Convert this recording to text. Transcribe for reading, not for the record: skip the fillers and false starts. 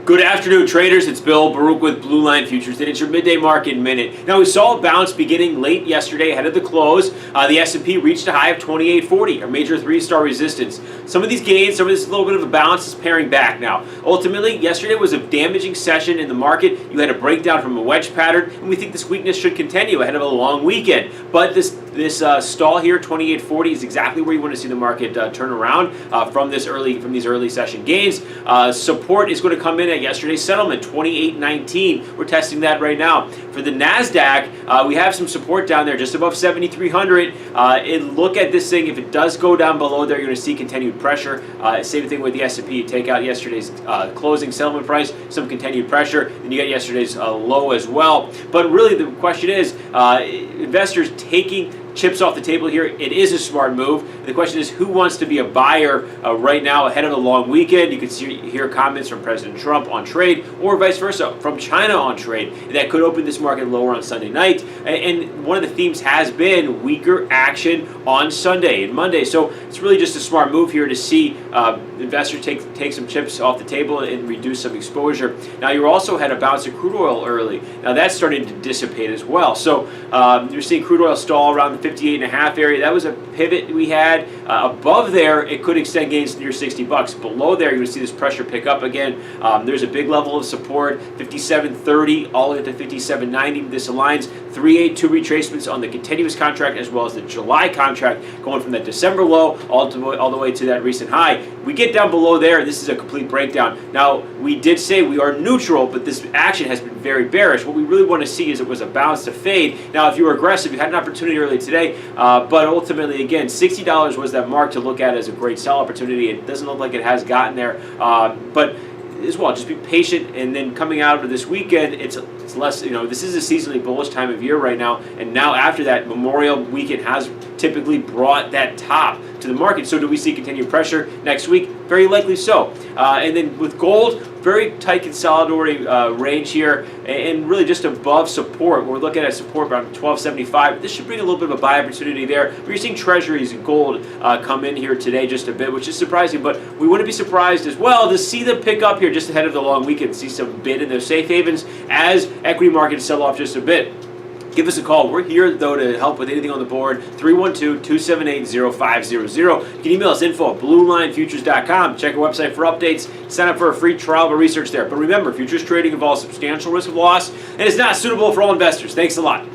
Good afternoon, traders. It's Bill Baruch with Blue Line Futures, and it's your midday market minute. Now, we saw a bounce beginning late yesterday ahead of the close. The S&P reached a high of 2840, a major three-star resistance. Some of these gains, some of this little bit of a bounce is paring back now. Ultimately, yesterday was a damaging session in the market. You had a breakdown from a wedge pattern, and we think this weakness should continue ahead of a long weekend. But this stall here, 2840, is exactly where you want to see the market turn around from these early session gains. Support is going to come in at yesterday's settlement, 2819. We're testing that right now. For the NASDAQ, we have some support down there just above 7,300. Look at this thing. If it does go down below there, you're going to see continued pressure. Same thing with the S&P. Take out yesterday's closing settlement price, some continued pressure, and you get yesterday's low as well. But really the question is, investors taking chips off the table here. It is a smart move. The question is, who wants to be a buyer right now ahead of the long weekend? You can hear comments from President Trump on trade, or vice versa, from China on trade. That could open this market lower on Sunday night. And one of the themes has been weaker action on Sunday and Monday. So it's really just a smart move here to see investors take some chips off the table and reduce some exposure. Now, you also had a bounce of crude oil early. Now, that's starting to dissipate as well. So you're seeing crude oil stall around the 58.5 area. That was a pivot we had. Above there, it could extend gains near $60. Below there, you're going to see this pressure pick up again. There's a big level of support, 57.30 all the way to 57.90. This aligns 382 retracements on the continuous contract as well as the July contract, going from that December low all the way to that recent high. We get down below there, and this is a complete breakdown. Now, we did say we are neutral, but this action has been very bearish. What we really want to see is it was a bounce to fade. Now, if you were aggressive, you had an opportunity early today, but ultimately, again, $60 was that mark to look at as a great sell opportunity. It doesn't look like it has gotten there, but as well, just be patient, and then coming out of this weekend, it's less, this is a seasonally bullish time of year right now, and now after that, Memorial Weekend has typically brought that top to the market. So do we see continued pressure next week? Very likely so. And then with gold, very tight consolidatory range here, and really just above support. We're looking at support around 1275. This should bring a little bit of a buy opportunity there. But you're seeing treasuries and gold come in here today just a bit, which is surprising, but we wouldn't be surprised as well to see them pick up here just ahead of the long weekend, see some bid in those safe havens as equity markets sell off just a bit. Give us a call. We're here, though, to help with anything on the board. 312-278-0500. You can email us info@bluelinefutures.com. Check our website for updates. Sign up for a free trial of research there. But remember, futures trading involves substantial risk of loss and is not suitable for all investors. Thanks a lot.